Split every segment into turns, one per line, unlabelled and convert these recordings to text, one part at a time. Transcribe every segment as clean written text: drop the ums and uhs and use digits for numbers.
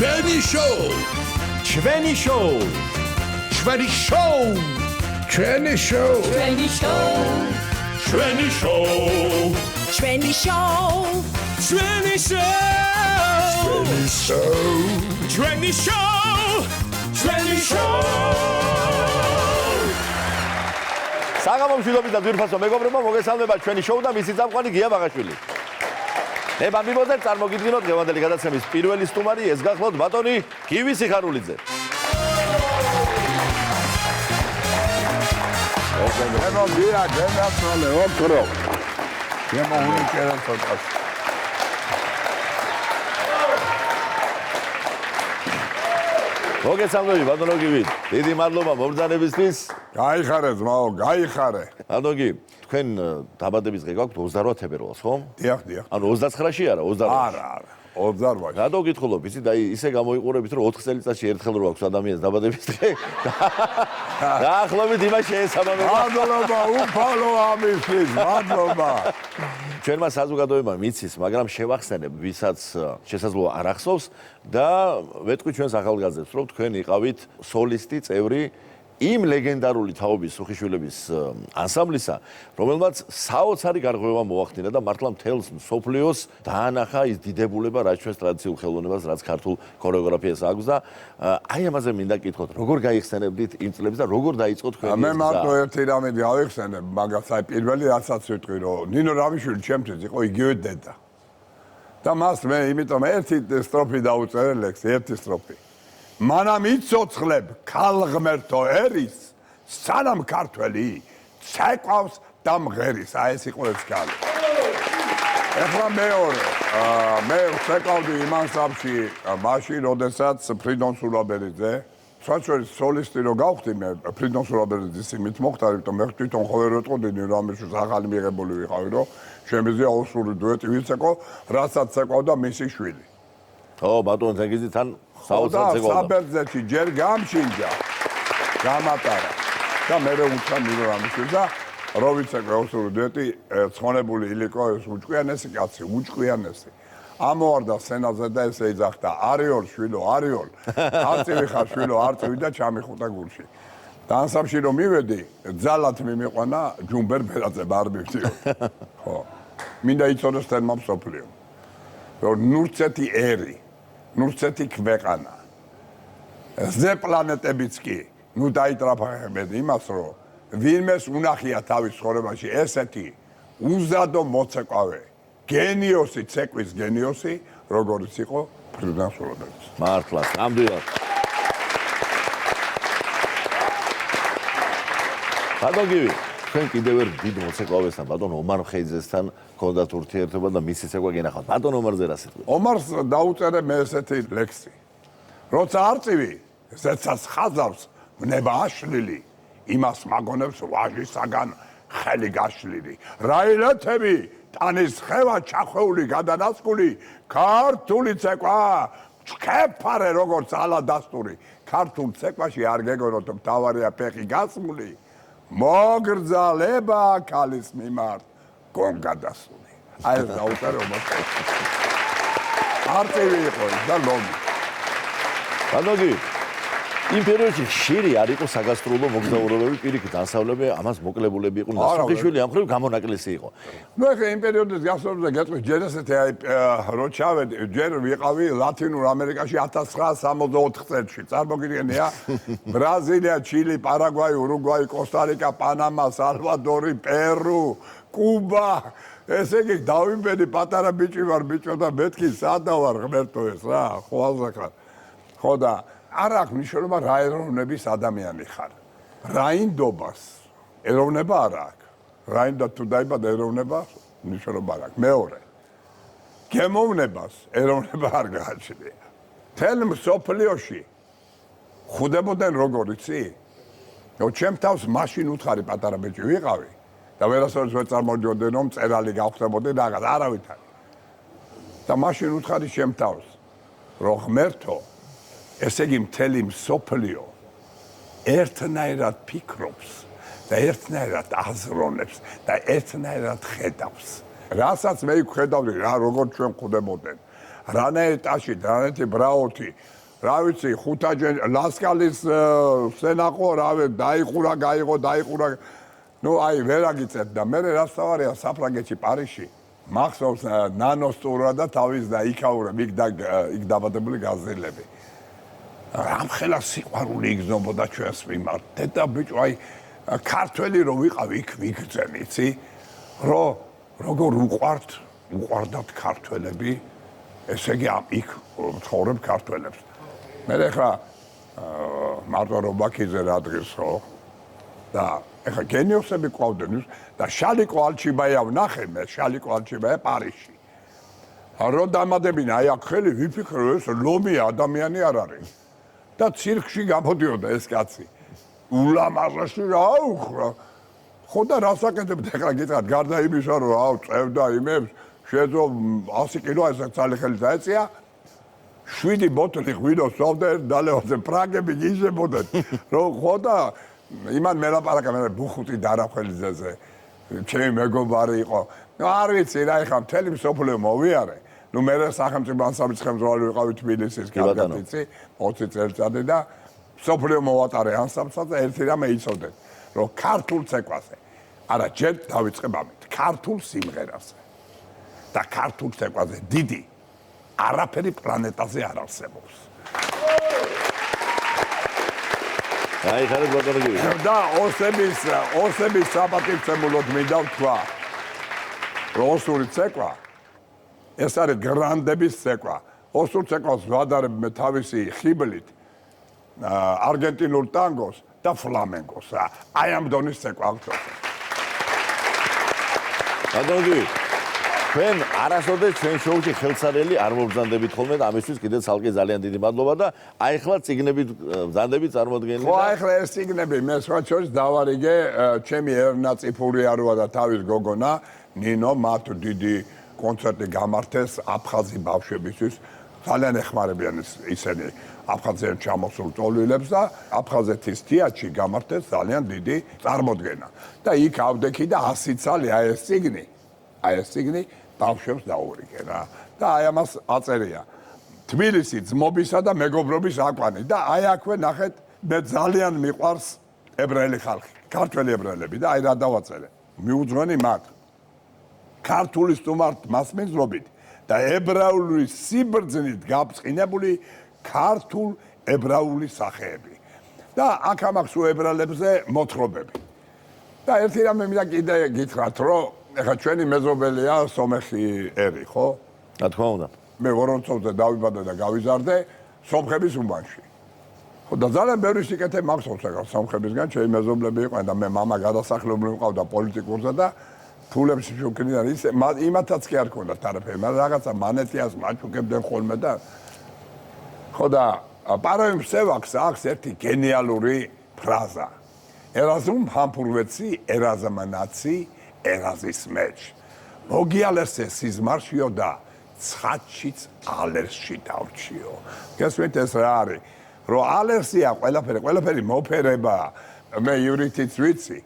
ჩვენი შოუ
ჩვენი შოუ ჩვენი შოუ
ჩვენი შოუ
ჩვენი შოუ
ჩვენი შოუ
ჩვენი შოუ
ჩვენი შოუ ჩვენი შოუ ჩვენი შოუ საღამომშვიდობით და ძვირფასო მეგობრებო, მოგესალმება ჩვენი შოუ და მისი წამყვანი გია ბაღაშვილი. ნება მიმოძეთ წარმოგიდგინოთ დღევანდელი გადაცემის პირველი სტუმარი, ეს გახლავთ ბატონი გივი სიხარულიძე.
ნება გია გენაცვალე ოქრო. შემოუნი კერაცოტას.
მოგესალმები ბატონო გივი. დიდი მადლობა მობრძანებისთვის.
გაიხარე ძმაო, გაიხარე.
ბატონო გივი, თქვენ დაბადების დღე გაქვთ 28 თებერვალს, ხო?
დიახ.
ანუ 29-ში არა, 28.
არა. 28.
რატო გითხულობ, იცი და ისე გამოიყურებით, რომ 4 წელიწადში ერთხელ რო აქვს ადამიანს დაბადების დღე. დაახლოებით იმას შეესაბამება.
მადლობა, უფალო ამისთვის, მადლობა.
ჩვენმა საზოგადოებამ მიცის, მაგრამ შევახსენებ, ვისაც შესაძლოა არ ახსოვს და ვეთქვი ჩვენს ახალგაზრდებს, რომ თქვენ იყავით სოლისტი, წევრი იმ ლეგენდარული თაობის სუხიშვილების ანსამბლისა, რომელმაც საოცარი გარღვევა მოახდინა და მართლა მთელს მსოფლიოს დაანახა ის დიდებულება, რაც ჩვენს ტრადიციულ ხელოვნებას, რაც ქართულ ქორეოგრაფიას აქვს და აი ამაზე მინდა გითხოთ, როგორ გაიხსენებდით იმ წლებს და როგორ დაიწყო თქვენი
მე მარტო ერთი რამე გავიხსენებ, მაგას აი პირველი რასაც ვიტყვი, რომ ნინო რამიშვილი ჩემთვის იყო იგივე დედა. და მას მე იმიტომ ერთი სტროფი დაუწერე ლექსი, ერთი სტროფი. მანამ იცოცხლებ ქალღმერთო ერის, სანამ ქართველი ცეკვავს და მღერის. აი ეს იყო ეს ქალი. ეხლა მეორე, მე ვცეკვავდი იმან სამში, მაშინ, როდესაც ფრიდონ სულაბერიძე, საჩვერის სოლისტი რო გავხდი მე, ფრიდონ სულაბერიძის იმით მოხდა, იმიტომ მე თვითონ ხოლმე რო წოდდი რამეშოს ახალი მიღებული ვიყავი, რომ შემიძლია ოსური დუეტი ვიცეკო, რასაც ცეკვავდა მისი შვილი.
ხო, ბატონო თენგიზი თან საოცრად ცეკვავდა.
საბერძნეთში ჯერ გამშინჯა, გამატარა და მე უცხო ნინო რამიშვილს და რო ვიცეკო ოსური დუეტი, ცხონებული ილიკო ეს უჭკვიანესი კაცი, უჭკვიანესი. ამოვარდა სცენაზე და ესე იძახდა, არიოლ შვილო, არიოლ. არწივი ხარ შვილო, არწივი და ჩამიხუტა გულში. და ანსამბლში რომ მივედი, ძალად მიმიყვანა ჯუმბერ ბერაძე ბარბივდიო. ხო. მინდა იცოდეს თემა მსოფლიო. რომ ნურცეთი ერი, ნურცეთი ქვეყანა. ზე პლანეტებიც კი, ნუ დაიტრაფახებენ იმას, რომ ვინმეს უნახია თავის ცხოვრებაში ესეთი უზადო მოცეკვავე, გენიოსი, ცეკვის გენიოსი, როგორც იყო ფრიდონ სულაბერიძე.
მართლა, ნამდვილად. ბატონო გივი, თქვენ კიდევ ერთ დიდ მოცეკვავესთან, ბატონ ომარ მხეიძესთან გქონდათ ურთიერთობა და მისი ცეკვა გენახავთ. ბატონ ომარზე რა სიტყვი?
ომარს დაუწერე მე ესეთი ლექსი. როცა არწივი ზეცას ხაზავს მნება აშლილი, იმას მაგონებს ვაჟისაგან ხელი გაშლილი. რაილეთები ტანის ხევა ჩახვეული გადანასკული, ქართული ცეკვა ჩქეფარე როგორც ალა დასტური. ქართულ ცეკვაში არ გეგონოთ მთავარია ფეხი გასმული. მოგრძალება ქალის მიმართ გონგადასული. აი ეს დაუწერე ომარს. არწივი იყო და ლომი.
ბატონო გივი, იმ პერიოდში ხშირი არ იყო საგასტროლო მოგზაურობები, პირიქით ანსამბლები ამას მოკლებულები იყვნენ და სუხიშვილი ამ მხრივ გამონაკლისი იყო.
ნუ ეხლა იმ პერიოდის გასწავლებზე გეტყვი ჯერ ესეთი აი რო ჩავედი, ჯერ ვიყავი ლათინურ ამერიკაში 1964 წელში. წარმოგიდგენია? ბრაზილია, ჩილი, პარაგვაი, ურუგვაი, კოსტა-რიკა, პანამა, სალვადორი, პერუ, კუბა. ესე იგი დავიმბენი პატარა ბიჭი ვარ, ბიჭო და მეთქი სადა ვარ ღმერთო ეს რა, ხვალზე ხარ. ხო და არ აქვს მნიშვნელობა რა ეროვნების ადამიანი ხარ. რაინდობას ეროვნება არ აქვს. რაინდა თუ დაიბადა ეროვნება მნიშვნელობა არ აქვს. მეორე. გემოვნებას ეროვნება არ გააჩნია. თელ მსოფლიოში ხუდებოდნენ როგორ იცი? ნუ ჩემ თავს მაშინ უთხარი პატარა ბიჭი ვიყავი და ვერასოდეს ვერ წარმოვიდგენდი რომ წერალი გავხდებოდი რაღაც არავითარი. და მაშინ უთხარი ჩემ თავს რომ ღმერთო ესე იგი მთელი მსოფლიო ერთნაირად ფიქრობს და ერთნაირად აზროვნებს და ერთნაირად ხედავს. რასაც მე ვხედავდი რა როგორ ჩვენ ხვდებოდნენ. რანაირ ტაში, რანაირ ბრაოთი, რა ვიცი, ხუთაჯენ ლასკალის სენაყო, რავი, დაიხურა, გაიღო. ნუ აი ვერ აგიწევთ და მე რასთავარია საფრანგეთში პარიზში მახსოვს ნანოსტურა და თავის და იქაურა იქ დაბადებული გაზრილები. რამხელა სიყვარული იგზნობოდა ჩვენს მიმართ. დედა ბიჭო, აი ქართველი რო ვიყავი იქ მიგრძენ, იცი? როგორ უყვარდათ ქართველები, ესე იგი იქ ცხოვრებ ქართველებს. მე ხა მარტო რობაქიძე რა დღეს ხო? და ეხა გენიოსები ყავდნენ და შალიკო ალჩიბაია ვნახე მე შალიკო ალჩიბაია პარიზში. რო დამადებინა აი აქ ხელი ვიფიქრე ეს ლომია ადამიანი არ არის. და ცირკში გამოდიოდა ეს კაცი. ულამაზესი რა უხრა. ხო და რასაკეთებთ ეხლა გითხრათ გარდა იმისა რომ აუ წევდა იმებს შეძლო 100 კილო ესე ცალი ხელი დაეწია. 7 ბოთლი ღვინო სვავდა დალევაზე პრაგები გიჟებოდეთ. რომ ხო და იმან მელაპარაკა მე ბუხუტი დარახველიძეზე ჩემი მეგობარი იყო. ნუ არ ვიცი რა ეხლა მთელი მსოფლიო მოვიარე. ნუ მე სახელმწიფო ანსამბლის ხელმძღვანელი ვიყავი თბილისის კარგად იცი 20 წელიწადი და მსოფლიო მოვატარე ანსამბლსაც და ერთი რამე იცოდეთ რომ ქართულ ცეკვაზე არა ჯერ დავიწყებ ამით ქართულ სიმღერაზე და ქართულ ცეკვაზე დიდი არაფერი პლანეტაზე არ არსებობს.
აი ხარ ბატონო.
და ოსების საპატივცემულოდ მინდა ვთქვა რომ ოსური ცეკვა ეს არის გრანდების ცეკვა. ოსურ ცეკვას ვადარებ მე თავისი ხიბლით არგენტინულ ტანგოს და ფლამენკოს. აი ამ დონის ცეკვა აქვს.
ბატონო, ჩვენ არასოდეს ჩვენ შოუში ხელსარელი არ მობრძანდებით ხოლმე და ამისთვის კიდევ ცალკე ძალიან დიდი მადლობა და აი ხლა ციგნებით ბრძანდებით წარმოდგენილი
და ხო აი ხლა ეს ციგნები მე სხვა შორის დავარიგე ჩემი ერნა წიფურია როა და თავის გოგონა ნინო მათ დიდი კონცერტი გამართეს აფხაზი ბავშვებისთვის ძალიან ეხმარებიან ისინი აფხაზეთიდან ჩამოსულ წოლილებს და აფხაზეთის თეატრში გამართეს ძალიან დიდი წარმოდგენა და იქ ავდექი და 100 წალი აი ეს ციგნი ბავშვებს დაურიგე რა და აი ამას აწერია თბილისი ძმობისა და მეგობრობის აკვანი და აი აქვე ნახეთ მე ძალიან მიყვარს ებრაელი ხალხი ქართველი ებრაელები და აი რა დავაწერე მიუძღვენი მათ ქართული სტუმართ მასმენძრობით და ებრაული სიბრძნით გაბწყინებული ქართულ ებრაული სახეები და აქ ამაქვს ებრაელებზე მოთხრობები და ერთი რამე მინდა კიდე გითხრათ რომ ეხლა ჩვენი მეზობელია სომეხი ერი ხო?
რა თქმა უნდა.
მე ვორონცოვზე დავიბადე და გავიზარდე სომხების უბანში. ხო და ძალიან ბევრი სიკეთე მაქვს ეხლა სომხებისგან, ჩემი მეზობლები იყვნენ და მე მამა გადასახლებული მყავდა პოლიტიკურზე და ფულებს შევკნიდან ისე იმათაც კი არ ქონდათ არაფერი, მაგრამ რაღაცა მანეტიას მაჩუქებდნენ ხოლმე და ხო და პარაიმ სევაქს აქვს ერთი გენიალური ფრაზა. ერაზუმ ჰამფურვეცი, ერაზამანაცი ერაზის მეჩ. მოგიალესე სიზმარშიო და ცხადშიც ალერსში დავრჩიო. გესმით ეს რა არის? რომ ალერსია ყველაფერი მოფერება. მე ივრითიც ვიცი.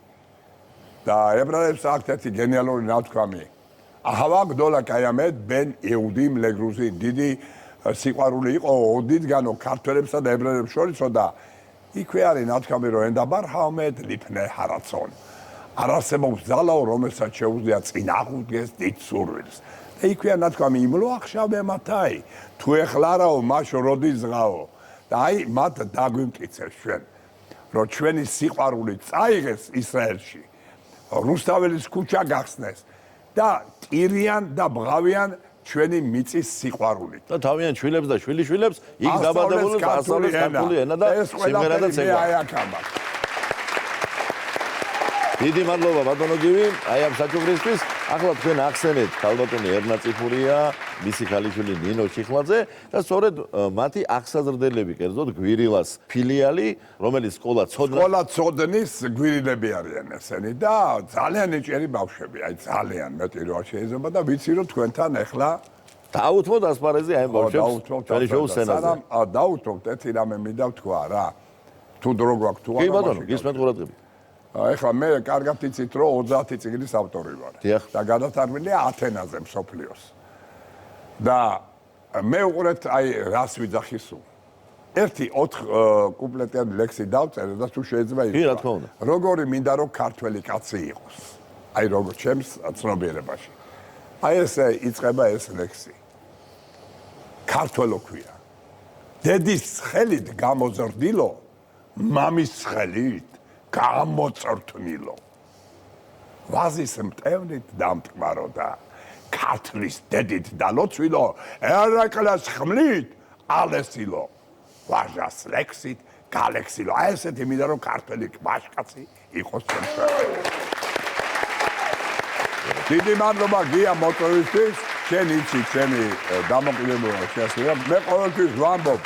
და ებრაელებს აქვთ ერთი გენიალური ნათქვამი. აჰავა გდოლა კაიამეთ ბენ იუდიმ ლეგრუზი დიდი სიყვარული იყო ოდითგანო ქართველებსა და ებრაელებს შორისო და იქვე არის ნათქვამი რომ ენდაბარ ჰამედ ლიფნე ჰარაცონ. არ არსებობს ძალაო რომელსაც შეუძლია წინ აღუდგეს დიდ სურვილს. და იქვეა ნათქვამი იმლო ახშავე მათაი თუ ეხლარაო მაშო როდის ზღაო და აი მათ დაგვიმტკიცებს ჩვენ რომ ჩვენი სიყვარული წაიღეს ისრაელში რუსთაველის ქუჩა გახსნეს და ტირიან და ბღავიან ჩვენი მიწის სიყვარულით.
და თავიანთ შვილებს და შვილიშვილებს იქ დაბადებული ასწავლეს ქართული ენა და სიმღერა და ცეკვა.
აი აქ ამბობს.
დიდი მადლობა ბატონო გივი, აი ამ საჩუქრისთვის. ახლა თქვენ ახსენეთ ქალბატონი ერნა წიფურია, მისი ქალიშვილი ნინო ჩიხლაძე და სწორედ მათი აღსაზრდელები, კერძოდ გვირილას ფილიალი, რომელიც სკოლა ცოდნის გვირილები არიან ესენი და ძალიან ნიჭიერი ბავშვები, აი ძალიან მეტი რო არ შეიძლება და ვიცი რომ თქვენთან ახლა დაუთმოთ ასპარეზი აი ამ ბავშვებს. ჩვენი შოუს სცენაზე.
დაუთმოთ ერთი რამე მინდა ვთქვა რა. თუ დრო გვაქვს თუ არა.
კი ბატონო, გისმენთ ყურადღებით.
ეხლა მე კარგად იცით რომ 30 წიგნის ავტორი ვარ
დიახ.
და გადათარგმნილია ათენაზე მსოფლიოს. და მე უყურეთ აი რას ვიძახი სულ. ერთი 4 კუპლეტიანი ლექსი დავწერე და თუ შეიძლება
კი, რა თქმა უნდა.
როგორი მინდა რომ ქართველი კაცი იყოს. აი როგორ ჩემს ცნობიერებაში. აი ესე იწყება ეს ლექსი. ქართველო ქვია. დედის ხელით გამოზრდილო, მამის ხელით გამოწრთნილო. ვაზის მტევნით დამტკბარო და ქართლის დედით დალოცვილო, ერაკლას ხმლით ალესილო. ვაჟას ლექსით გალექსილო. აი ესეთი მინდა რომ ქართველი კმაშკაცი იყოს ჩვენში. დიდი მადლობა გია მოწვევისთვის. შენ იცი ჩემი დამოკიდებულება შეასრულა. მე ყოველთვის ვამბობ,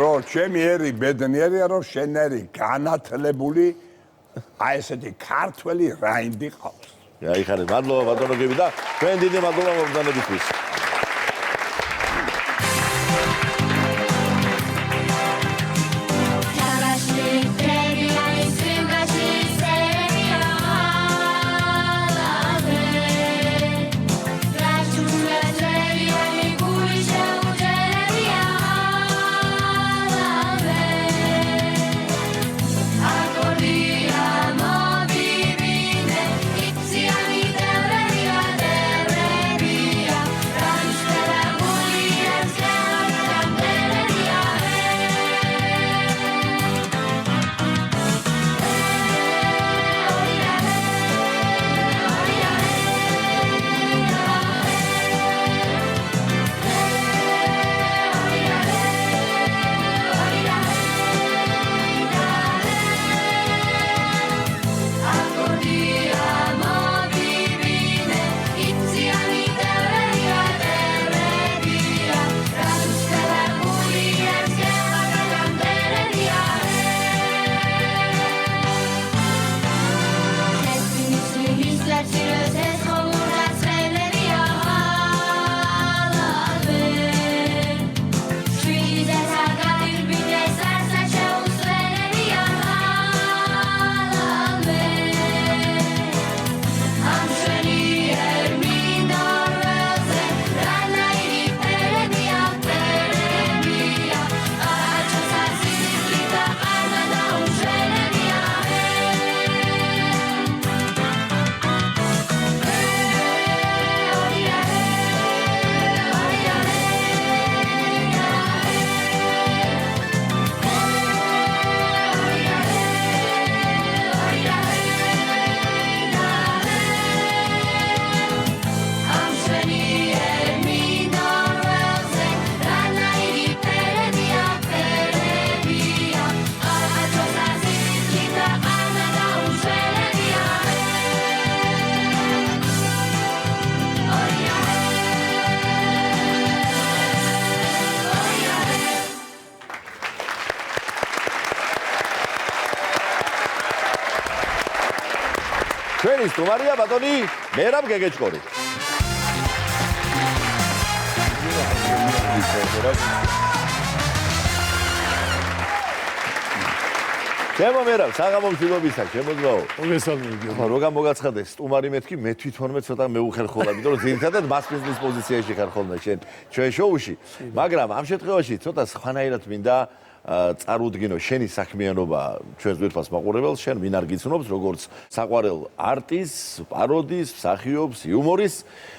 რომ ჩემი ერი ბედნიერია, რომ შენერი განათლებული აი ესეთი ქართველი რაინდი ყავს.
აიხარეთ, მადლობა ბატონო გები და ჩვენ დიდი მადლობა მოგზაურობისთვის. ჩვენი სტუმარია ბატონი მერაბ გეგეჭკორი. ჩემო მერაბ, საღამომშვიდობისა, შემოძრაო.
მოგესალმებით.
ხო, როგორ მოგაცხადეს სტუმარი მეთქი, მე თვითონმე ცოტა მეუხერხოლა, იმიტომ რომ ძირითადად მასპინძლის პოზიციაში ხარ ხოლმე შენ ჩვენ შოუში. მაგრამ ამ შემთხვევაში ცოტა სხვანაირად მინდა წარუდგინო შენი საქმიანობა ჩვენს გვერდას მაყურებელს, შენ ვინ არ გიცნობს, როგორც საყვარელ არტის, პაროდის, მსახიობს, იუმორის.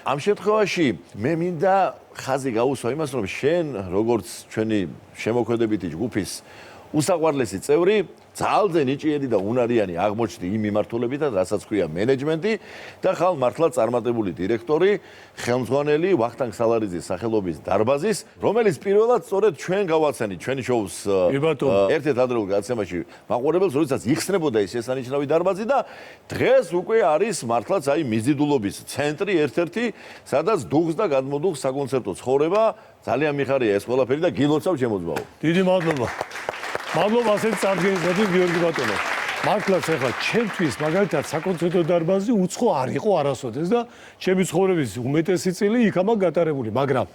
ამ შემთხვევაში მე მინდა ხაზი გაუსვა იმას, რომ შენ როგორც ჩვენი შემოქმედებითი ჯგუფის უსაყვარლესი წევრი ძალზე ნიჭიერი და უნარიანი აღმოჩნდი იმ მიმართულებითაც, რასაც ქვია მენეჯმენტი და ხალ მართლა წარმატებული დირექტორი, ხელმძღვანელი ვახტანგ სალარიძის სახელობის დარბაზის, რომელიც პირველად სწორედ ჩვენ გავაცენით ჩვენი შოუს ერთ-ერთ ადრეულ გაცემაში მაყურებელს, როდესაც იხსნებოდა ეს შესანიშნავი დარბაზი და დღეს უკვე არის მართლაც აი მიზიდულობის ცენტრი ერთ-ერთი, სადაც დუღს და გადმოდუღს საკონცერტო ცხოვრება, ძალიან მიხარია ეს ყველაფერი და გილოცავ შემოძბაო.
დიდი მადლობა. მადლობა ასეთ წარდგენისათვის გიორგი ბატონო. მართლაც ახლა ჩემთვის მაგალითად საკონცერტო დარბაზი უცხო არ იყო არასოდეს და ჩემი ცხოვრების უმეტესი წილი იქამა გატარებული, მაგრამ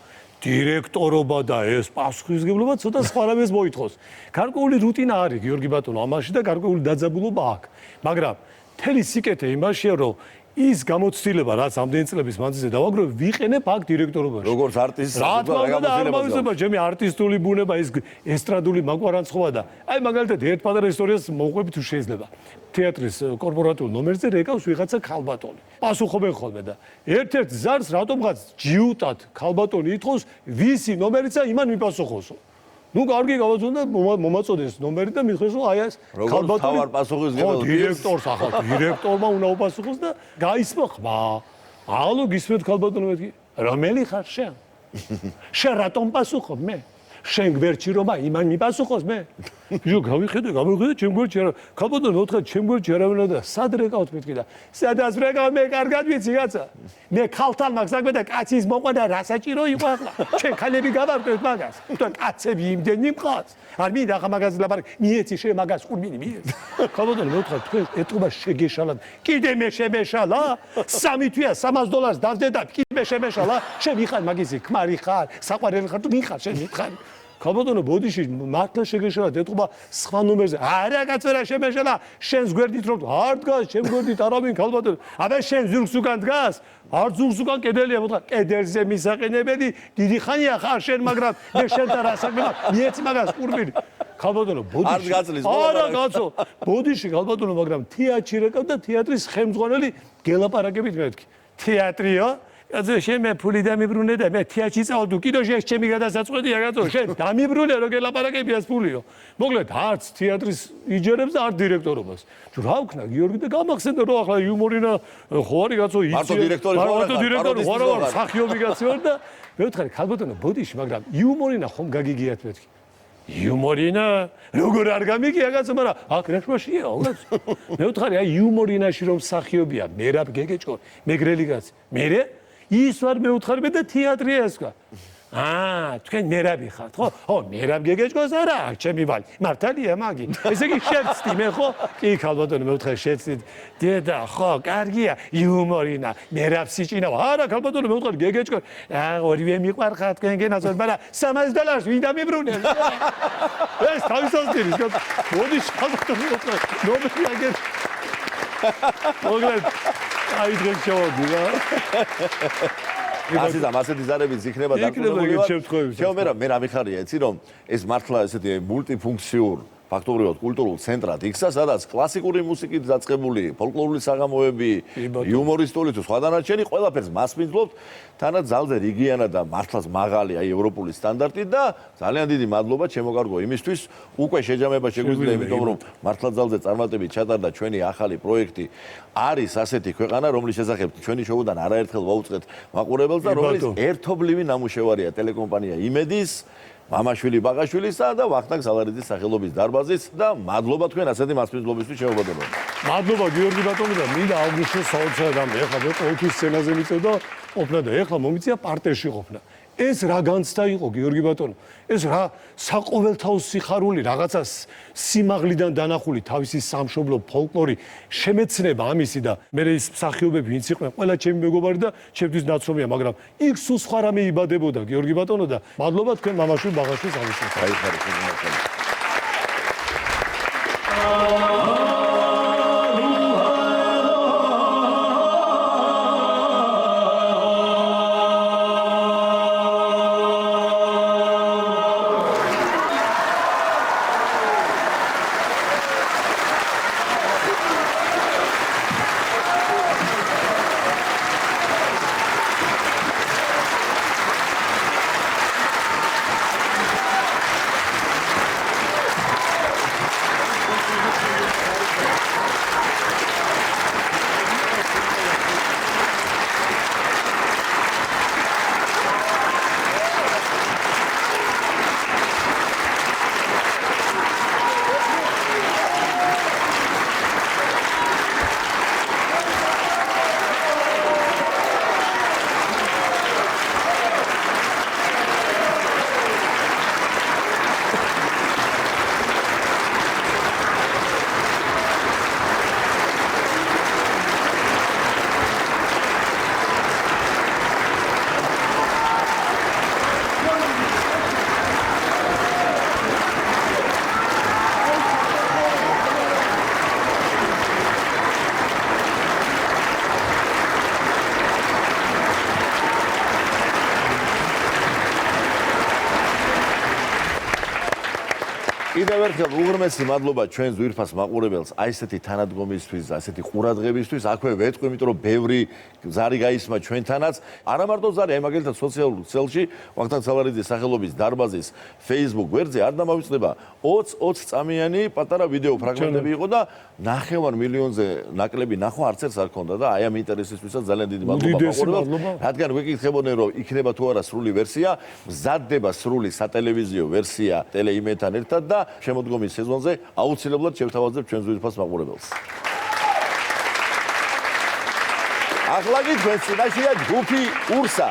დირექტორობა და ეს პასუხისმგებლობა ცოტა სხვანაირად მოითხოვს. გარკვეული რუტინა არის გიორგი ბატონო ამაში და გარკვეული დაძაბულობა აქვს. მაგრამ მთელი სიკეთე იმაშია, რომ ის გამოცდილება, რაც ამდენი წლების მანძილზე დავაგროვე, ვიყენებ აქ დირექტორობაში.
როგორც არტისტი,
რა თქმა უნდა, არ მოვიზება ჩემი არტისტული ბუნება, ის ესტრადული მაგვარანცხოვა და აი მაგალითად ერთ პატარა ისტორიას მოვყვებით თუ შეიძლება. თეატრის კორპორატულ ნომერზე რეკავს ვიღაცა ქალბატონი. პასუხობენ ხოლმე და ერთ-ერთ ზარს რატომღაც ჯიუტად ქალბატონი ითხოვს, ვისი ნომერიცაა იმან მიპასუხოსო. ნუ კარგი გავაძონდა მომაწოდეს ნომერი და მითხრეს რომ აი ეს
ქალბატონი თავარ პასუხის გებო
დირექტორს ახლა დირექტორმა უნდა უპასუხოს და გაისმა ხმა ალო გისმენთ ქალბატონო მეთქი რომელი ხარ შენ შენ რატომ პასუხობ მე შენ გვერდში რომ იმან მიპასუხოს მე ბიჭო გავიხედე ჩემ გვერდში არა ქალბატონო მოთხარ ჩემ გვერდში არავინ და სად რეკავთ მეთქი და სადაც რეკავ მე კარგად ვიცი გაცა მე ქალთან მაგსაკვე და კაცის მოყვანა რა საჭირო იყო ახლა ჩვენ ქალები გავარკვევთ მაგას თუ კაცები იმდენი მყავს არ მინდა ახლა მაგას ლაპარაკი მიეცი შე მაგას ყურბინი მიეცი ქალბატონო მოთხარ თქვენ ეტყობა შეგეშალათ კიდე მე შემეშალა 3 თვეა $300 დავდე და კიდე შემეშალა შენ ვიხარ მაგისი ქმარი ხარ საყვარელი ხარ თუ მიხარ შენ მითხარ ქალბატონო ბოდიში მართლა შეგეშალა ეთყობა სხვა ნომერზე არა კაცო რა შემეშალა შენს გვერდით რომ არ დგას ჩემ გვერდით არავინ ქალბატონო აბა შენ ზურგს უკან დგას არ ზურგს უკან კედელია მოთხარ კედელზე მისაყენებელი დიდი ხანია ხარ შენ მაგრამ მე შენთან რა საქმე მიეცი მაგას ყურბინი ქალბატონო ბოდიში
არ გაწლის
არა კაცო ბოდიში ქალბატონო მაგრამ თეატრში რეკავ და თეატრის ხელმძღვანელი გელაპარაკებით მეთქი თეატრიო კაცო შენ მე ფული დამიბრუნე და მე თეატრში წავდი კინოში ეს ჩემი გადასაწყვეტია კაცო შენ დამიბრუნე რომ გელაპარაკები ეს ფულიო მოკლედ არც თეატრის იჯერებს და არც დირექტორობას თუ რა ვქნა გიორგი და გამახსენდა რომ ახლა იუმორინა ხო არის კაცო იცი
მარტო დირექტორი
ხო არა სახიობი კაცი ვარ და მე ვთხარი ქალბატონო ბოდიში მაგრამ იუმორინა ხომ გაგიგიათ მეთქი იუმორინა როგორ არ გამიგია კაცო მაგრამ აქ რეშმაშია კაცო მე ვთხარი აი იუმორინაში რომ სახიობია მერაბ გეგეჭკო მეგრელი კაცი მერე ის ვარ მე ვთხარი მე და თეატრია ეს თქვა თქვენ მერაბი ხართ ხო? ხო, მერაბ გეგეჭკოს არა, ჩემი ვალი. მართალია მაგი. ესე იგი შეცდი მე ხო? კი, ქალბატონო, მე ვთხარ შეცდი. დედა, ხო, კარგია, იუმორინა, მერაბ სიჭინა. არა, ქალბატონო, მე ვთხარ გეგეჭკოს. ორივე მიყვარხარ თქვენგენ ასოთ, მაგრამ $300 ვინ დამიბრუნე? ეს თავისთავად ის მოდი ქალბატონო, ნომერი აგერ. მოგეთ. აი დღეს შევოდი რა.
ასეთი ზარებით იქნება
დაკრძალული შემთხვევები.
ჩემ მე რა მიხარია, იცი რომ ეს მართლა ესეთი მულტიფუნქციურ ფაქტობრივად კულტურულ ცენტრად იქცა, სადაც კლასიკური მუსიკით დაწყებული ფოლკლორული საღამოები, იუმორისტული თუ სხვა დანარჩენი ყველაფერს მასპინძლობთ, თანაც ძალზე რიგიანად და მართლაც მაღალი აი ევროპული სტანდარტით და ძალიან დიდი მადლობა ჩემო კარგო იმისთვის, უკვე შეჯამება შეგვიძლია, იმიტომ რომ მართლა ძალზე წარმატებით ჩატარდა ჩვენი ახალი პროექტი. არის ასეთი ქვეყანა, რომლის შესახებ ჩვენი შოუდან არაერთხელ ვაუწყეთ მაყურებელს და რომლის ერთობლივი ნამუშევარია ტელეკომპანია იმედის მამაშვილი ბაღაშვილისა და ვახტანგ სალარიძის სახელობის დარბაზის და მადლობა თქვენ ასეთი მასპინძლობისთვის შეუბადებოდა.
მადლობა გიორგი ბატონო და მინდა აგვნიშნოს საოცრად ეხლა მე ყოველთვის სცენაზე მიწევდა ყოფნა და ეხლა მომიწია პარტერში ყოფნა. ეს რა განცდა იყო გიორგი ბატონო? ეს რა საყოველთაო სიხარული რაღაცა სიმაღლიდან დანახული თავისი სამშობლო ფოლკლორი შემეცნება ამისი და მე ის მსახიობები ვინც იყვნენ ყველა ჩემი მეგობარი და ჩემთვის ნაცნობია მაგრამ იქ სულ სხვა რამე იბადებოდა გიორგი ბატონო და მადლობა თქვენ მამაშვილი ბაღაშვილს ამისთვის.
კიდევ ერთხელ უღრმესი მადლობა ჩვენს ძვირფას მაყურებელს აი ესეთი თანადგომისთვის, ასეთი ყურადღებისთვის. აქვე ვეთქვი, იმიტომ რომ ბევრი ზარი გაისმა ჩვენთანაც. არა მარტო ზარი, აი მაგალითად სოციალურ ქსელში ვახტანგ ცალარიძის სახელობის დარბაზის Facebook გვერდზე არ დამავიწყდება 20 წამიანი პატარა ვიდეო ფრაგმენტები იყო და 9 მილიონზე ნაკლები ნახვა არც ერთს არ ქონდა და აი ამ ინტერესისთვისაც ძალიან დიდი მადლობა მაყურებელს. რადგან ვეკითხებოდნენ რომ იქნება თუ არა სრული ვერსია, მზადდება სრული სატელევიზიო ვერსია ტელეიმედთან ერთად და შემოდგომის სეზონზე აუცილებლად შევთავაზებ ჩვენს ძვირფას მაყურებელს. ახლა კი ჩვენს წინაშეა ჯგუფი ურსა.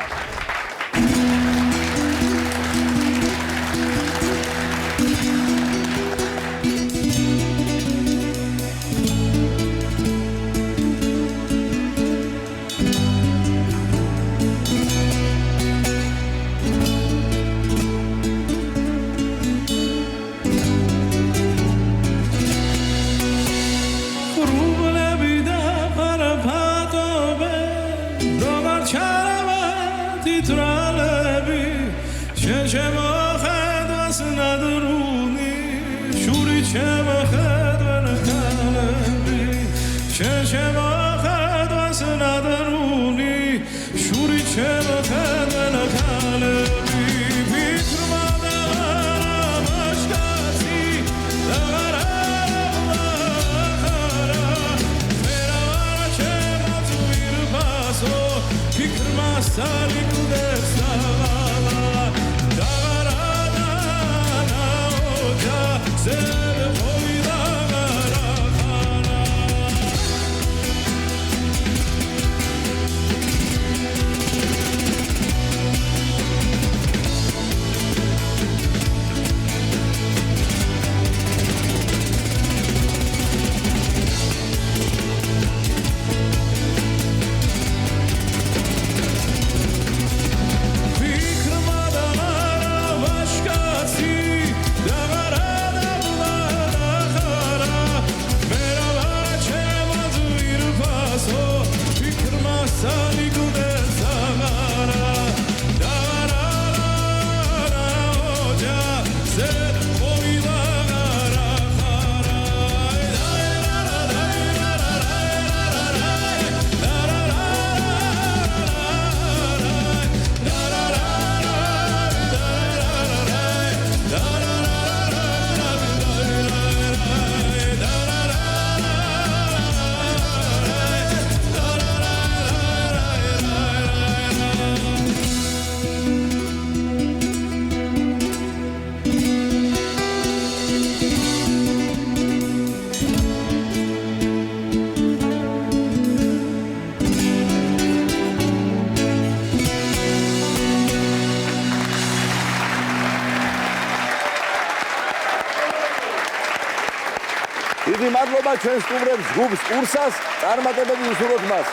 დიდი მადლობა ჩვენს სტუმრებს ჯგუფს ურსას, წარმატებები უსურვოთ მას.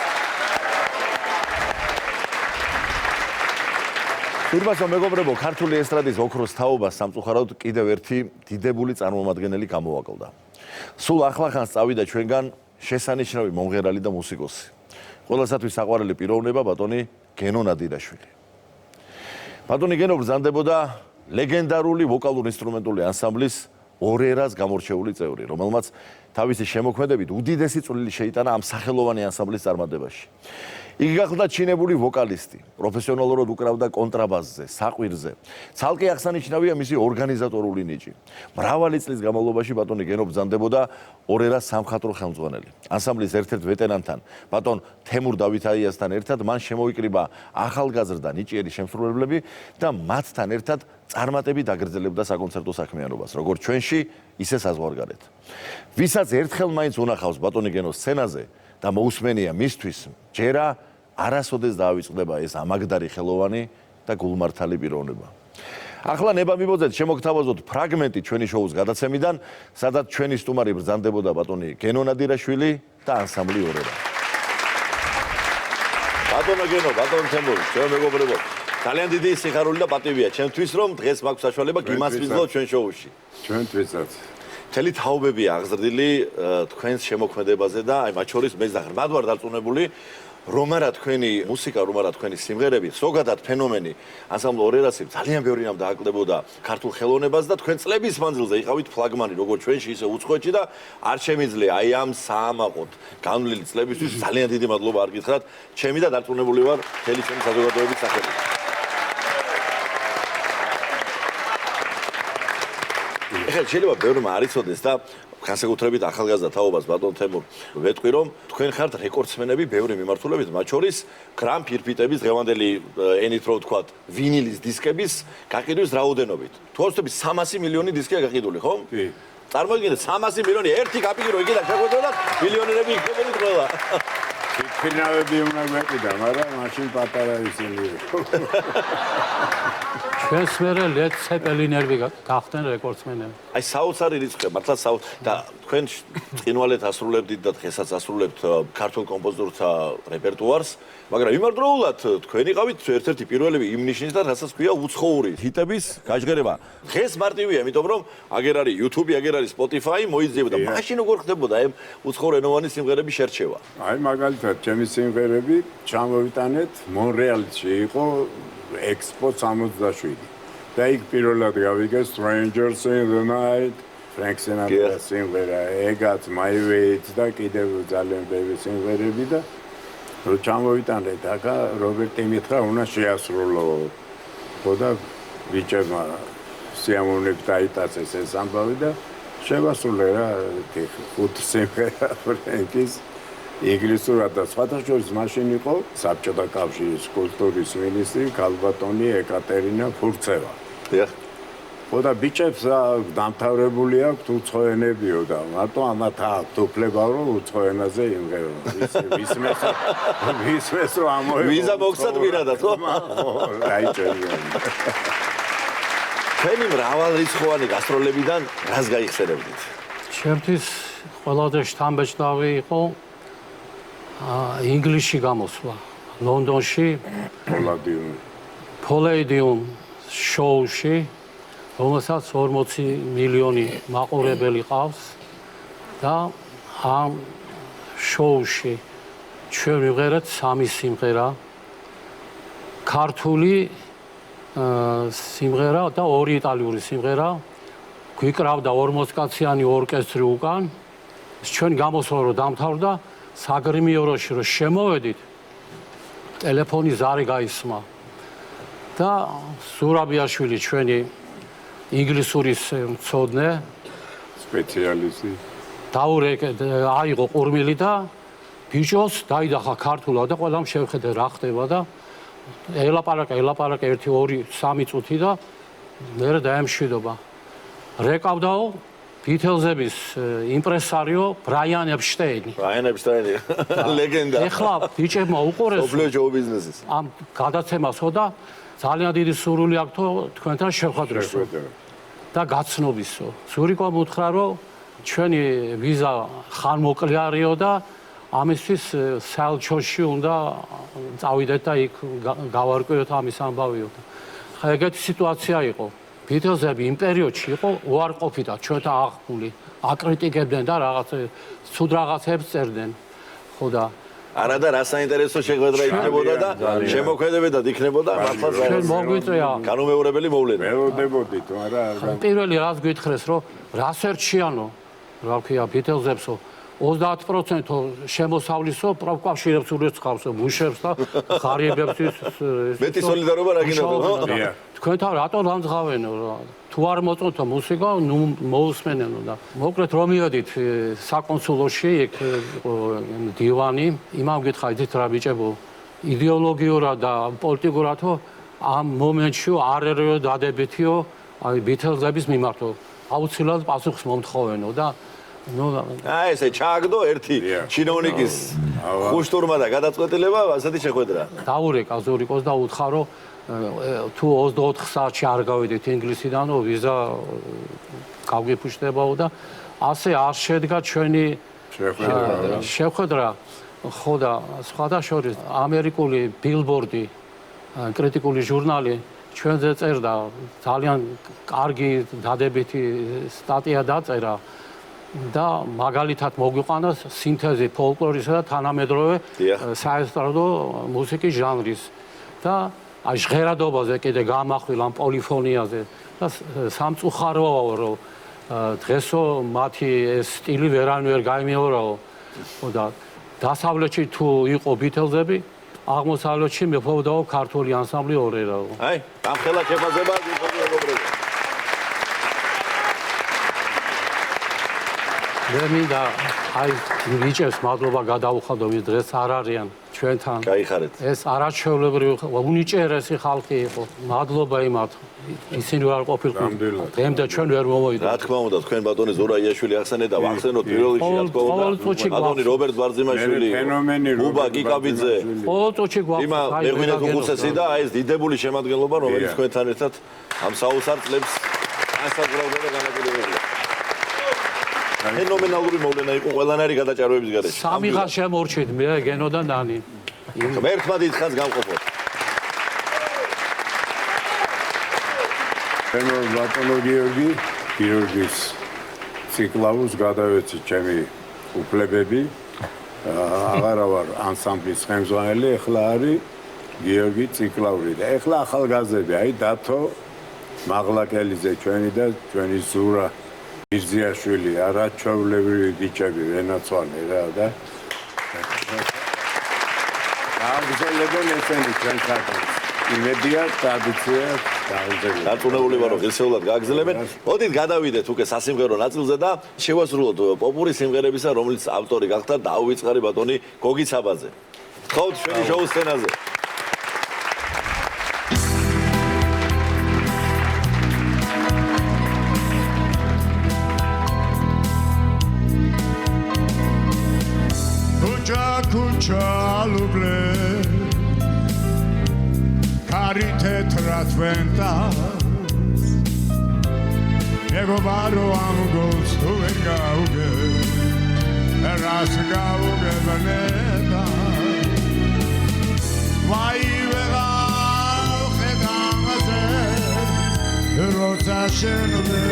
თურმასო მეგობრებო, ქართული ესტრადის ოქროს თაობას სამწუხაროდ კიდევ ერთი დიდებული წარმომადგენელი გამოვაკლდა. სულ ახლახანს წავიდა ჩვენგან შესანიშნავი მომღერალი და მუსიკოსი. ყველასათვის საყვარელი პიროვნება ბატონი გენო ნადირაშვილი. ბატონი გენო ბრძანდებოდა ლეგენდარული ვოკალურ-ინსტრუმენტული ანსამბლის ორერას გამორჩეული წევრი, რომელმაც თავისი შემოქმედებით უდიდესი წვლილი შეიტანა ამ სახელოვანი ანსამბლის წარმატებაში. იგი გახდა ჩინებული ვოკალისტი, პროფესიონალურად უკრავდა კონტრაბასზე, საყვირზე. ცალკე აღსანიშნავია მისი ორგანიზატორული ნიჭი. მრავალი წლის განმავლობაში ბატონი გენო ბრძანდებოდა ორერას სამხატვრო ხელმძღვანელი. ანსამბლის ერთ-ერთ ვეტერანთან, ბატონ თემურ დავითაიასთან ერთად მან შემოიკრიბა ახალგაზრდა ნიჭიერი შემსრულებლები და მათთან ერთად წარმატებით აგრძელებდა საკონცერტო საქმიანობას, როგორც ჩვენში, ისე საზღვარგარეთ. ვისაც ერთხელ მაინც უნახავს ბატონი გენო სცენაზე და მოусმენია მისთვის, ჯერა არასოდეს დაავიწყდება ეს ამაგდარი ხელოვანი და გულმართალი პიროვნება. ახლა ნება მიბოძეთ შემოგთავაზოთ ფრაგმენტი ჩვენი შოუს გადაცემიდან, სადაც ჩვენი სტუმარი ბრძანდებოდა ბატონი გენო ნადირაშვილი და ანსამბლი ორერა. ბატონო გენო, ბატონო თემური, ჩვენ მეგობრებო, ძალიან დიდი სიხარული და პატივია ჩემთვის, რომ დღეს მაქვს საშუალება გიმასპინძლოთ ჩვენ შოუში.
ჩვენთვისაც.
მთელი თაობებია აღზრდილი თქვენს შემოქმედებაზე და აი მათ შორის მეც და ღრმად ვარ დარწმუნებული, რომ არა თქვენი მუსიკა, რომ არა თქვენი სიმღერები, ზოგადად ფენომენი ანსამბლ ორერასი ძალიან ბევრი რამ დააკლებოდა ქართულ ხელოვნებას და თქვენ წლების მანძილზე იყავით ფლაგმანი როგორც ჩვენში, ისე უცხოეთში და არ შემიძლია აი ამ საამაყოდ განვლილი წლებისთვის ძალიან დიდი მადლობა არ გითხრათ. ჩემი და დარწმუნებული ვარ მთელი ჩემი საზოგადოების სახელით. ეხლა შეიძლება ბევრმა არ იცოდეს და განსაკუთრებით ახალგაზრდა თაობას ბატონ თემურ ვეტყვი რომ თქვენ ხართ რეკორდსმენები ბევრი მიმართულებით მათ შორის გრამ ფირფიტების დღევანდელი ენით რო ვთქვათ ვინილის დისკების გაყიდვის რაოდენობით თუ არ ვთქვი 300 მილიონი დისკია გაყიდული ხო?
კი.
წარმოიდგინეთ 300 მილიონი ერთი კაპიკი რო იქიდან შეგვეძებათ მილიონერები იქნებოდნენ ყველა.
ფინალები უნდა მეყიდა, მაგრამ მაშინ პატარა ისინი იყო.
ჩვენს მერე ლედ ცეპელინები გახდნენ რეკორდსმენები.
აი საოცარი რიცხვია, მართლა და თქვენ წინვალეთ ასრულებდით და დღესაც ასრულებთ ქართულ კომპოზიტორთა რეპერტუარს, მაგრამ იმავდროულად თქვენ იყავით ერთ-ერთი პირველები იმ ნიშნის და რასაც ქვია უცხოური ჰიტების გაჟღერება. დღეს მარტივია, იმიტომ რომ აგერ არის YouTube, აგერ არის Spotify, მოიძიება და მაშინ როგორ ხდებოდა ამ უცხოენოვანი სიმღერების შერჩევა?
აი მაგალითად, ჩემი სიმღერები ჩამოვიტანეთ მონრეალში იყო Expo 67. და იქ პირველად გავიგე Strangers in the Night, Frank Sinatra სიმღერა, ეგაც My Way და კიდევ ძალიან ბევრი სიმღერები და რო ჩამოვიტანეთ, აკა რობერტი მითხრა, უნდა შეასრულო. ხო და ბიჭებმა სიამოვნებით დაიტაცეს ეს ამბავი და შევასრულე რა, 5 სიმღერა Frank-ის ინგლისურად და სხვათა შორის მაშინ იყო საბჭოთა კავშირის კულტურის მინისტრი ქალბატონი ეკატერინა ფურცევა.
დიახ.
ხო და ბიჭებს დამთავრებული აქვს უცხოენებიო და მარტო ამათ აქვთ უფლება რომ უცხოენაზე იმღერონ. ვისმეს რომ ამოიღო.
ვიზა მოგცათ პირადად ხო?
რაიჭერია.
თქვენი მრავალრიცხოვანი გასტროლებიდან რას გაიხსენებდით?
ჩემთვის ყველაზე შთამბეჭდავი იყო ინგლისში გამოსვლა ლონდონში Palladium შოუში რომელსაც 40 მილიონი მაყურებელი ყავს და ამ შოუში ჩვენ ვიღერეთ 3 სიმღერა ქართული სიმღერა და 2 იტალიური სიმღერა გვიკრავდა 40 კაციანი ორკესტრი უკან ჩვენ გამოსვლა რომ დამთავრდა საგრიმიოროში რომ შემოვედით ტელეფონი ზარი გაისმა და სურაბიაშვილი ჩვენი ინგლისურის მცოდნე
სპეციალისტი
აიღო ყურმილი და ბიჭოს დაიდახა ქართულად და ყველამ შევხედე რა ხდება და ელაპარაკა 1-2-3 წუთი და მერე დაემშვიდობა რეკავდაო ბითელზების იმპრესარიო ბრაიან ეპშტეინი.
ბრაიან ეპშტეინი, ლეგენდა.
ეხლა ბიჭებმა უყურეს
ობლიო შოუ ბიზნესის.
ამ გადაცემასო და ძალიან დიდი სურვილი აქვს თქვენთან შევხვდრესო და გაცნობისო. სურიკო მუთხრა რომ ჩვენი ვიზა ხანმოკლეარიო და ამისთვის საელჩოში უნდა წავიდეთ და იქ გავარკვიოთ ამის ამბავიო. ხა ეგეთი სიტუაცია იყო. ბითელზები იმ პერიოდში იყო უარყოფი და ჩვენთან აღებული აკრიტიკებდნენ და რაღაც ცუდ რაღაცებს წერდნენ. ხო და
არა და რა საინტერესო შეხვედრა იქნებოდა და შემოქმედებედად იქნებოდა მართლა
ჩვენ მოგვიწია
განუმეორებელი მოვლენა.
ველოდებოდით, მაგრამ
პირველი რას გითხრეს რომ რას ერჩიანო რა ქვია ბითელზებსო 30% შემოსავლისო პროფკავშირებს ურეცხავსო მუშებს და ხარიებებს
მეტი სოლიდარობა რა გინდათ ხო?
თქვენთან რატო დამძღავენო თუ არ მოწონთ მუსიკა ნუ მოусმენენო და მოკლედ რომ მივედით საკონსულოში იქ დივანი იმამ გითხარით რა ბიჭებო იდეოლოგიურად და პოლიტიკურადო ამ მომენტში არ ერეო დადებითიო აი ბითელზების მიმართო აუცილებლად პასუხს მომთხოვენო და
აი ესე ჩააგდო ერთი ჩინოვნიკის ხუშტურმა და გადაწყვეტილება ასეთი შეხვედრა.
დაურეკა ზურიკოს და უთხრა რომ თუ 24 საათში არ გავიდეთ ინგლისიდანო ვიზა გავგიფუშტებაო და ასე არ შედგა ჩვენი შეხვედრა ხო და სხვათა შორის ამერიკული ბილბორდი კრიტიკული ჟურნალი ჩვენზე წერდა ძალიან კარგი დადებითი სტატია დაწერა და მაგალითად მოგვიყვანა სინთეზი ფოლკლორისა და თანამედროვე საესტრადო მუსიკის ჟანრის და აი ჟღერადობაზე კიდე გამახვილ ამ პოლიფონიაზე და სამწუხაროა რომ დღესო მათი ეს სტილი ვერავინ ვერ გაიმეორაო და დასავლეთში თუ იყო ბითელზები აღმოსავლეთში მეფობდაო ქართული ანსამბლი ორერაო
აი ამ ხელა შეფასება
მე მინდა აი ნიჭებს მადლობა გადაუხადო ვის დღეს არ არიან ჩვენთან
გაიხარეთ
ეს არაჩვეულებრივი უნიჭერესი ხალხი იყო მადლობა იმათ ისინი არ ყოფილიყო დღემდე ჩვენ ვერ მომოვიდა
რა თქმა უნდა თქვენ ბატონი ზურა იაშვილი ახსენეთ და ვახსენოთ პირველ რიგში რა თქმა უნდა ბატონი რობერტ ბარძიმაშვილი ბუბა კიკაბიძე
ყოველ წუთში გვაქვს
იმა მეღვინე თუხუსესი და აი ეს დიდებული შემადგენლობა რომელიც თქვენთან ერთად ამ საოცარ წლებს ასაგრავდა და განაპირობებდა ფენომენალური მოვლენა იყო ყველანაირი გადაჭარბების გარეშე.
სამი ხან შემორჩით მე გენო და ნანი.
ერთმა დიდხანს გამყოფოთ.
ფენო ბატონო გიორგის ციკლაუს გადავეცი ჩემი უფლებები. აღარა ვარ ანსამბლის ხელმძღვანელი, ეხლა არის გიორგი ციკლაური და ეხლა ახალგაზრდები, აი დათო მაღლაკელიძე ჩვენი და ჩვენი ზურა მირზიაშვილი არაჩვეულებრივი ბიჭები ვენაცვალე რა და აგზელებენ ესენი ჩვენ საქართველოს იმედია ტრადიცია დაუძლებელია
დაწუნებული ვარო ღირსეულად გააგზელებენ მოდით გადავიდეთ უკვე სასიმღერო ნაწილზე და შევასრულოთ პოპური სიმღერებისა რომელიც ავტორი გახდა დაუვიწყარი ბატონი გოგი ცაბაძე გთხოვთ ჩვენი შოუს სცენაზე
Chaluble Carite tratventas Nego baro amgos tu engauge Rasgauge veneta Vai vega khedamaze Roza shenule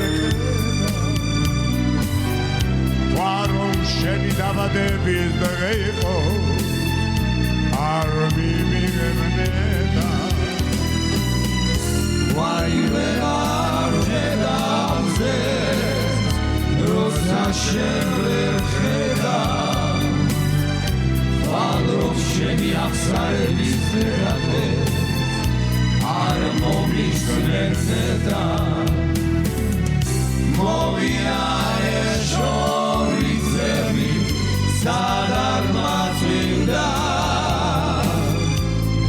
Varom sheni davadevis degeiko Armi mi veneta Vai velar gedamze Rosa shenler kheda Varom sheni akhsarevis derate Armo mi veneta Movia eshorizemi Sadar matrinda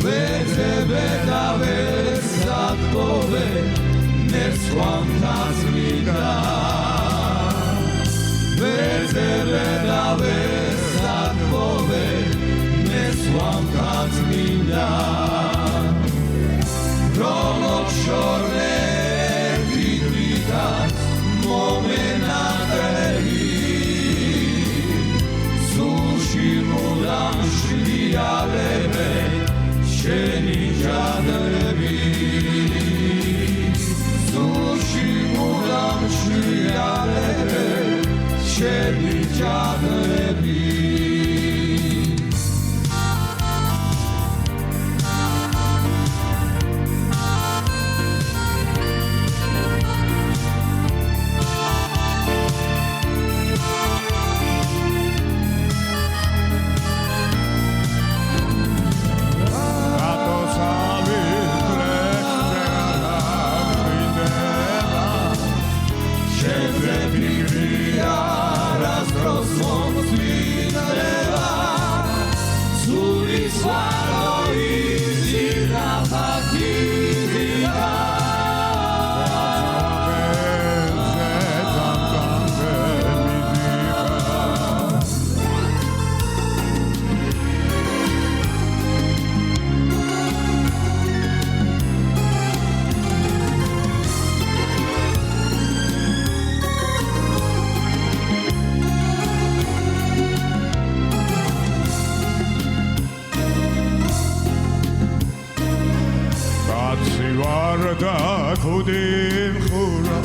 Beta vesat pove Neswam tazmida Beta vesat pove Neswam tazmida Rolok shorne vidritas Momenateri Sushi mudam shrialebe Sheni jadrebi Sushi mudam shrialebe Sheni jadrebi Kudim khura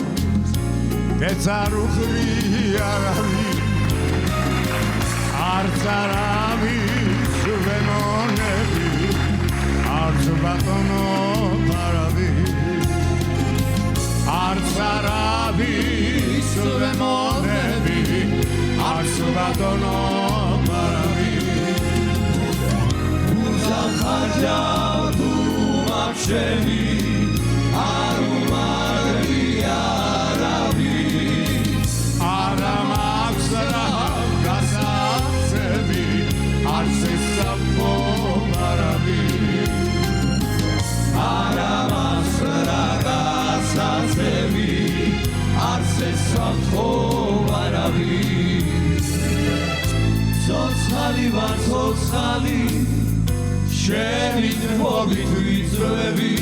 Ketsarukhri არავის არც არავის ვემონები არც ბატონო არავის არც არავის ვემონები არც ბატონო არავის უზახარჯა თუ მაქშენი არ უმარები არავის არა მაქვს რა გასაცები არც ესაფო არავის არა მაქვს რა გასაცები არც ესაფო არავის ცოცხალი ვარ ცოცხალი შენი თმობით ვიწვევი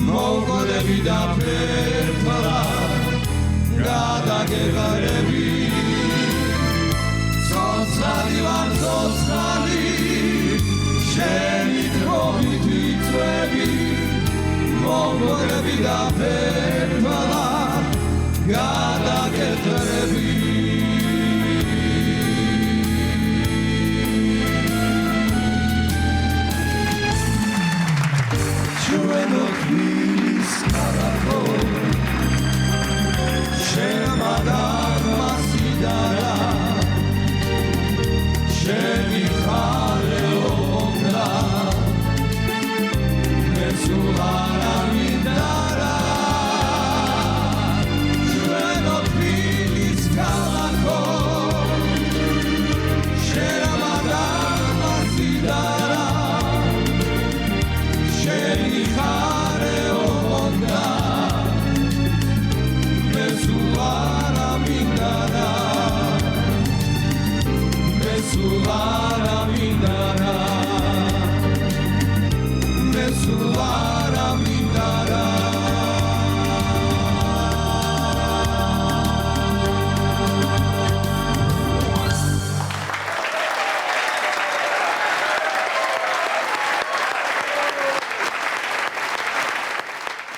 მოგოლები და ფერფლა გადაგეღარები ცოცხალი ვარ ცოცხალი შენი თმობით ვიწვევი მოგოლები და ფერფლა გადაგეღარები